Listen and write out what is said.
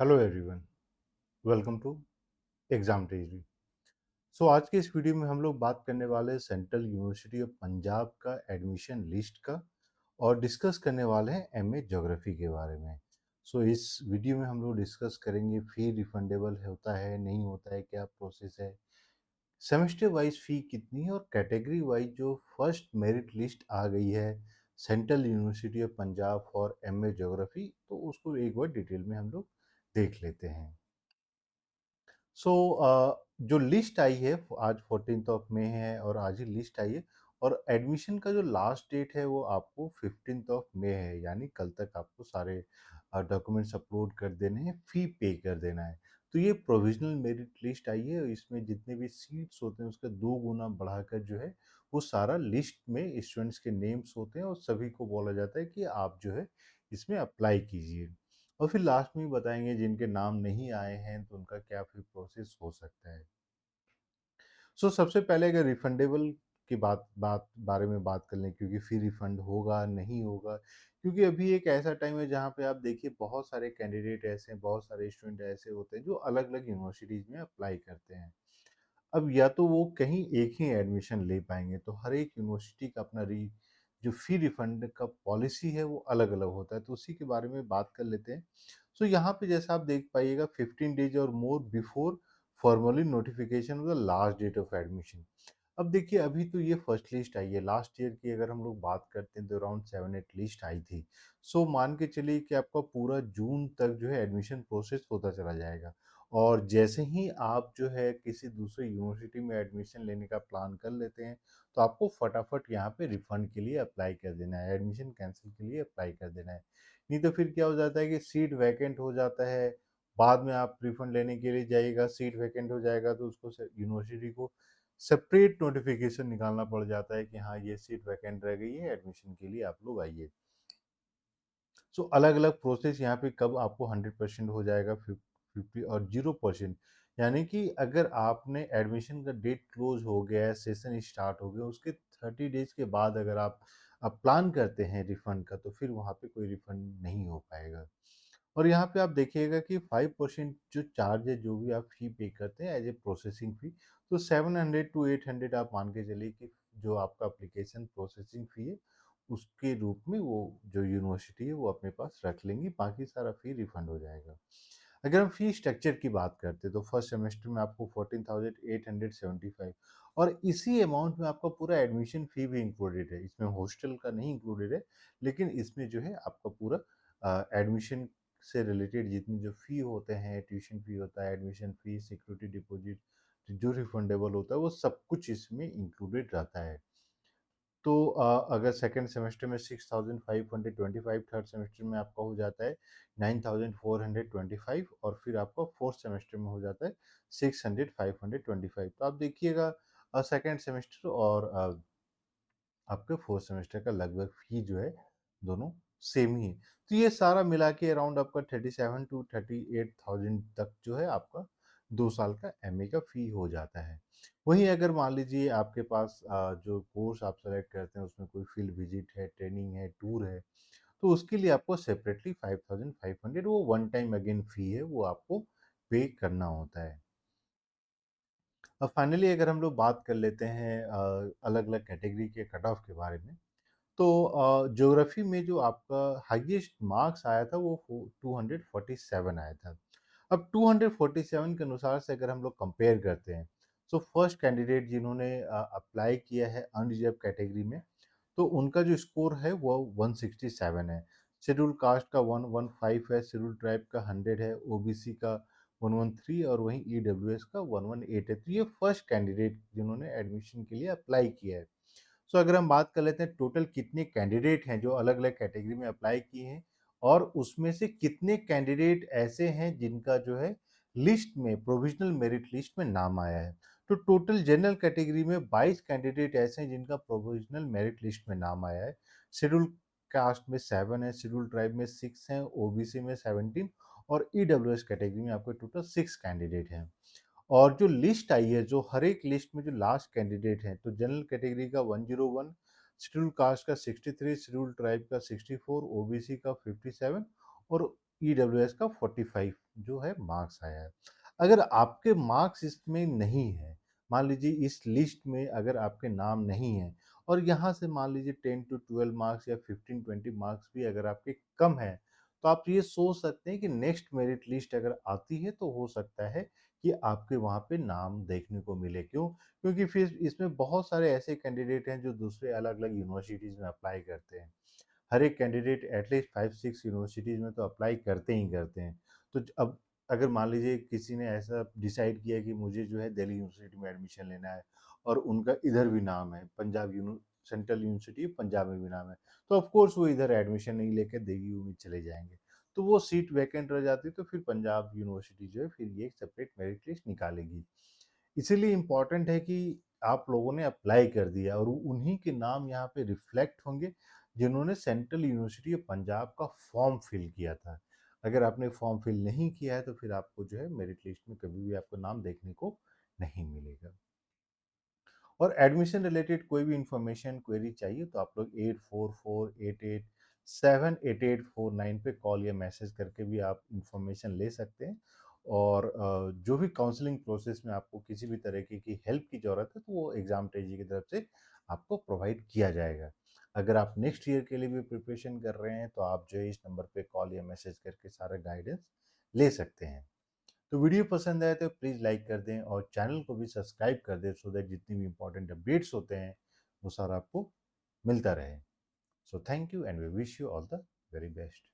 Hello everyone, welcome to exam treasury. आज के इस वीडियो में हम लोग बात करने वाले हैं सेंट्रल यूनिवर्सिटी ऑफ पंजाब का एडमिशन लिस्ट का और डिस्कस करने वाले हैं एमए ज्योग्राफी के बारे में। इस वीडियो में हम लोग डिस्कस करेंगे फी रिफंडेबल होता है नहीं होता है, क्या प्रोसेस है, सेमेस्टर वाइज फी कितनी है और कैटेगरी वाइज जो फर्स्ट मेरिट लिस्ट आ गई है central university of Punjab for MA geography, तो उसको एक बार डिटेल में हम लोग देख लेते हैं। सो जो लिस्ट आई है आज 14th ऑफ मई है और आज ही लिस्ट आई है और एडमिशन का जो लास्ट डेट है वो आपको 15th ऑफ मई है, यानी कल तक आपको सारे डॉक्यूमेंट्स अपलोड कर देने हैं, फी पे कर देना है। तो ये प्रोविजनल मेरिट लिस्ट आई है और इसमें जितने भी सीट्स होते हैं उसका 2 गुना बढ़ाकर जो है वो सारा लिस्ट में स्टूडेंट्स के नेम्स होते हैं और सभी को बोला जाता है कि आप जो है इसमें अप्लाई कीजिए। और फिर लास्ट में ही बताएंगे जिनके नाम नहीं आए हैं तो उनका क्या फिर प्रोसेस हो सकता है। सबसे पहले अगर रिफंडेबल की बात बारे में बात कर लें, क्योंकि फिर रिफंड होगा नहीं होगा, क्योंकि अभी एक ऐसा टाइम है जहाँ पे आप देखिए बहुत सारे कैंडिडेट ऐसे हैं, बहुत सारे स्टूडेंट ऐसे होते हैं जो अलग अलग यूनिवर्सिटीज़ में अप्लाई करते हैं। अब या तो वो कहीं एक ही एडमिशन ले पाएंगे, तो हर एक यूनिवर्सिटी का अपना री जो फी रिफंड का पॉलिसी है वो अलग अलग होता है, तो उसी के बारे में बात कर लेते हैं। यहाँ पे जैसा आप देख पाइएगा 15 डेज और more before formally notification of the last date of admission. अब देखिए अभी तो ये फर्स्ट लिस्ट आई है, लास्ट ईयर की अगर हम लोग बात करते हैं तो अराउंड 7-8 लिस्ट आई थी। मान के चलिए कि आपका पूरा जून तक जो है एडमिशन प्रोसेस होता चला जाएगा और जैसे ही आप जो है किसी दूसरे यूनिवर्सिटी में एडमिशन लेने का प्लान कर लेते हैं तो आपको फटाफट यहाँ पे रिफंड के लिए अप्लाई कर देना है, एडमिशन कैंसिल के लिए अप्लाई कर देना है। नहीं तो फिर क्या हो जाता है कि सीट वैकेंट हो जाता है, बाद में आप रिफंड लेने के लिए जाइएगा, सीट वैकेंट हो जाएगा तो उसको यूनिवर्सिटी को सेपरेट नोटिफिकेशन निकालना पड़ जाता है कि हाँ ये सीट वैकेंट रह गई है, एडमिशन के लिए आप लोग आइए। अलग अलग प्रोसेस यहाँ पे कब आपको 100% हो जाएगा, 50 और 0%, यानी कि अगर आपने एडमिशन का डेट क्लोज हो गया है, सेशन स्टार्ट हो गया, उसके 30 डेज के बाद अगर आप प्लान करते हैं रिफंड का तो फिर वहाँ पे कोई रिफंड नहीं हो पाएगा। और यहाँ पे आप देखिएगा कि 5% जो चार्ज है, जो भी आप फी पे करते हैं एज ए प्रोसेसिंग फी, तो 700 to 800 आप मान के चलिए कि जो आपका एप्लीकेशन प्रोसेसिंग फी है उसके रूप में वो जो यूनिवर्सिटी है वो अपने पास रख लेंगी, बाकी सारा फी रिफंड हो जाएगा। अगर हम फी स्ट्रक्चर की बात करते हैं तो फर्स्ट सेमेस्टर में आपको 14,875 और इसी अमाउंट में आपका पूरा एडमिशन फी भी इंक्लूडेड है, इसमें हॉस्टल का नहीं इंक्लूडेड है, लेकिन इसमें जो है आपका पूरा एडमिशन से रिलेटेड जितने जो फी होते हैं, ट्यूशन फी होता है, एडमिशन फी, सिक्योरिटी डिपॉजिट जो रिफंडेबल होता है वो सब कुछ इसमें इंक्लूडेड रहता है। अगर सेकंड सेमेस्टर में 6,525, थर्ड सेमेस्टर में आपका हो जाता है 9,425 और फिर आपका फोर्थ सेमेस्टर में हो जाता है 600 525। तो आप देखिएगा सेकंड सेमेस्टर और आपके फोर्थ सेमेस्टर का लगभग फी जो है दोनों सेम ही है। तो ये सारा मिला के अराउंड आपका 37 to 38,000 तक जो है आपका 2 साल का एमए का फी हो जाता है। वहीं अगर मान लीजिए आपके पास जो कोर्स आप सेलेक्ट करते हैं उसमें कोई फील्ड विजिट है, ट्रेनिंग है, टूर है, तो उसके लिए आपको सेपरेटली 5,500 वो वन टाइम अगेन फी है वो आपको पे करना होता है। अब फाइनली अगर हम लोग बात कर लेते हैं अलग अलग कैटेगरी के कट ऑफ के बारे में, तो ज्योग्राफी में जो आपका हाईएस्ट मार्क्स आया था वो 247 आया था। अब 247 के अनुसार से अगर हम लोग कंपेयर करते हैं, फर्स्ट कैंडिडेट जिन्होंने अप्लाई किया है अनरिजर्व कैटेगरी में, तो उनका जो स्कोर है वो 167 है। शेड्यूल कास्ट का 115 है, शेड्यूल ट्राइब का 100 है, ओबीसी का 113 और वहीं ईडब्ल्यूएस का 118 है। तो ये फर्स्ट कैंडिडेट जिन्होंने एडमिशन के लिए अप्लाई किया है। अगर हम बात कर लेते हैं टोटल कितने कैंडिडेट हैं जो अलग अलग कैटेगरी में अप्लाई किए हैं और उसमें से कितने कैंडिडेट ऐसे हैं जिनका जो है लिस्ट में प्रोविजनल मेरिट लिस्ट में नाम आया है, तो टोटल जनरल कैटेगरी में 22 कैंडिडेट ऐसे हैं जिनका प्रोविजनल मेरिट लिस्ट में नाम आया है। शेड्यूल कास्ट में 7 है, शेड्यूल ट्राइब में 6 हैं, ओबीसी में 17 और ईडब्ल्यूएस कैटेगरी में आपके टोटल 6 कैंडिडेट हैं। और जो लिस्ट आई है, जो हर एक लिस्ट में जो लास्ट कैंडिडेट हैं, तो जनरल कैटेगरी का 101, शेड्यूल कास्ट का 63, शेड्यूल ट्राइब का 64, ओबीसी का 57 और ईडब्ल्यूएस का 45 जो है मार्क्स आया है। अगर आपके मार्क्स इसमें नहीं है, मान लीजिए इस लिस्ट में अगर आपके नाम नहीं है और यहाँ से मान लीजिए 10 टू 12 मार्क्स या 15-20 मार्क्स भी अगर आपके कम हैं, तो आप ये सोच सकते हैं कि नेक्स्ट मेरिट लिस्ट अगर आती है तो हो सकता है कि आपके वहाँ पे नाम देखने को मिले। क्यों? क्योंकि फिर इसमें बहुत सारे ऐसे कैंडिडेट हैं जो दूसरे अलग-अलग यूनिवर्सिटीज़ में अप्लाई करते हैं। हर एक कैंडिडेट एटलीस्ट 5-6 यूनिवर्सिटीज़ में तो अप्लाई करते ही करते हैं। तो अब अगर मान लीजिए किसी ने ऐसा डिसाइड किया कि मुझे जो है दिल्ली यूनिवर्सिटी में एडमिशन लेना है और उनका इधर भी नाम है, Punjab uni central university Punjab में भी नाम है, तो ऑफ कोर्स वो इधर एडमिशन नहीं लेके देयू में चले जाएँगे। तो वो सीट वैकेंट रह जाती है, तो फिर पंजाब यूनिवर्सिटी जो है फिर ये सेपरेट मेरिट लिस्ट निकालेगी। इसीलिए इम्पोर्टेंट है कि आप लोगों ने अप्लाई कर दिया और उन्हीं के नाम यहाँ पे रिफ्लेक्ट होंगे जिन्होंने सेंट्रल यूनिवर्सिटी ऑफ पंजाब का फॉर्म फिल किया था। अगर आपने फॉर्म फिल नहीं किया है तो फिर आपको जो है मेरिट लिस्ट में कभी भी आपको नाम देखने को नहीं मिलेगा। और एडमिशन रिलेटेड कोई भी इंफॉर्मेशन क्वेरी चाहिए तो आप लोग 8448878849 पे कॉल या मैसेज करके भी आप इंफॉर्मेशन ले सकते हैं। और जो भी काउंसलिंग प्रोसेस में आपको किसी भी तरीके की हेल्प की ज़रूरत है तो वो एग्ज़ाम स्ट्रेटजी की तरफ से आपको प्रोवाइड किया जाएगा। अगर आप नेक्स्ट ईयर के लिए भी प्रिपरेशन कर रहे हैं तो आप जो है इस नंबर पे कॉल या मैसेज करके सारा गाइडेंस ले सकते हैं। तो वीडियो पसंद आए तो प्लीज़ लाइक कर दें और चैनल को भी सब्सक्राइब कर दें सो दैट जितनी भी इंपॉर्टेंट अपडेट्स होते हैं वो सारा आपको मिलता रहे। So thank you and we wish you all the very best.